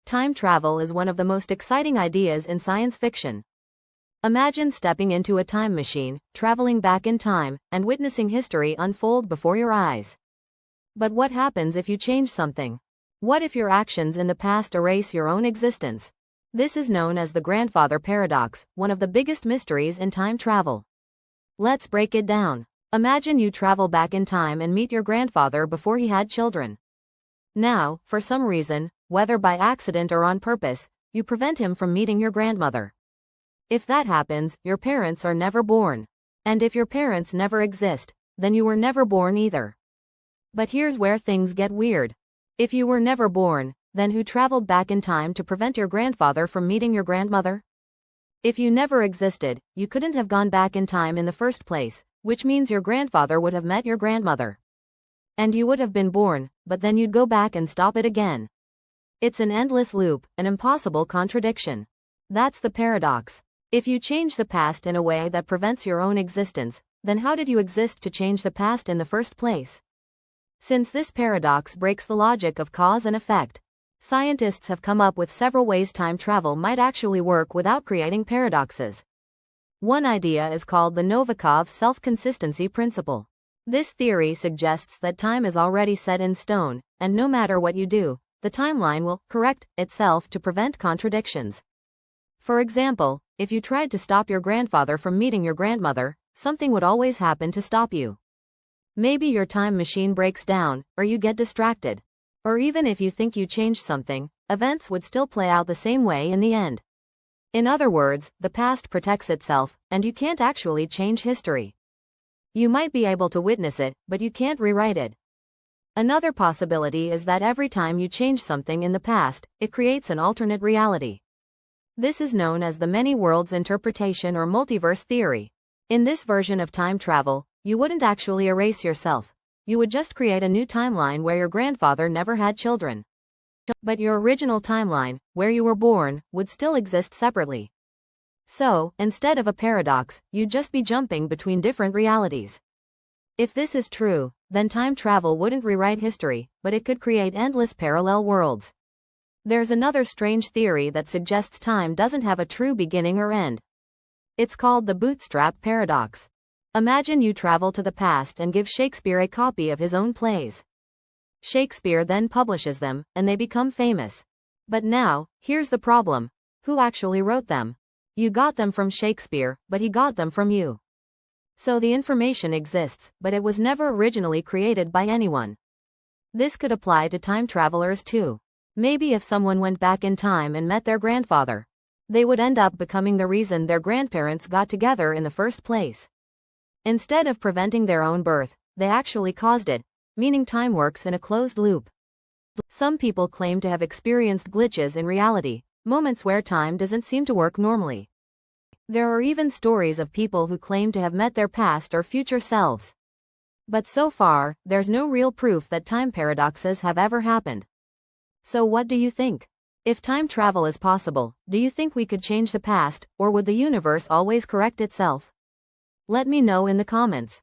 Time travel is one of the most exciting ideas in science fiction. Imagine stepping into a time machine, traveling back in time, and witnessing history unfold before your eyes. But what happens if you change something? What if your actions in the past erase your own existence? This is known as the grandfather paradox, one of the biggest mysteries in time travel. Let's break it down. Imagine you travel back in time and meet your grandfather before he had children. Now, for some reason, whether by accident or on purpose, you prevent him from meeting your grandmother. If that happens, your parents are never born. And if your parents never exist, then you were never born either. But here's where things get weird. If you were never born, then who traveled back in time to prevent your grandfather from meeting your grandmother? If you never existed, you couldn't have gone back in time in the first place, which means your grandfather would have met your grandmother. And you would have been born, but then you'd go back and stop it again. It's an endless loop, an impossible contradiction. That's the paradox. If you change the past in a way that prevents your own existence, then how did you exist to change the past in the first place? Since this paradox breaks the logic of cause and effect, scientists have come up with several ways time travel might actually work without creating paradoxes. One idea is called the Novikov self-consistency principle. This theory suggests that time is already set in stone, and no matter what you do, the timeline will correct itself to prevent contradictions. For example, if you tried to stop your grandfather from meeting your grandmother, something would always happen to stop you. Maybe your time machine breaks down, or you get distracted. Or even if you think you changed something, events would still play out the same way in the end. In other words, the past protects itself, and you can't actually change history. You might be able to witness it, but you can't rewrite it. Another possibility is that every time you change something in the past, it creates an alternate reality. This is known as the many worlds interpretation or multiverse theory. In this version of time travel, you wouldn't actually erase yourself. You would just create a new timeline where your grandfather never had children. But your original timeline, where you were born, would still exist separately. So, instead of a paradox, you'd just be jumping between different realities. If this is true, then time travel wouldn't rewrite history, but it could create endless parallel worlds. There's another strange theory that suggests time doesn't have a true beginning or end. It's called the bootstrap paradox. Imagine you travel to the past and give Shakespeare a copy of his own plays. Shakespeare then publishes them, and they become famous. But now, here's the problem. Who actually wrote them? You got them from Shakespeare, but he got them from you. So the information exists, but it was never originally created by anyone. This could apply to time travelers too. Maybe if someone went back in time and met their grandfather, they would end up becoming the reason their grandparents got together in the first place. Instead of preventing their own birth, they actually caused it, meaning time works in a closed loop. Some people claim to have experienced glitches in reality, moments where time doesn't seem to work normally. There are even stories of people who claim to have met their past or future selves. But so far, there's no real proof that time paradoxes have ever happened. So what do you think? If time travel is possible, do you think we could change the past, or would the universe always correct itself? Let me know in the comments.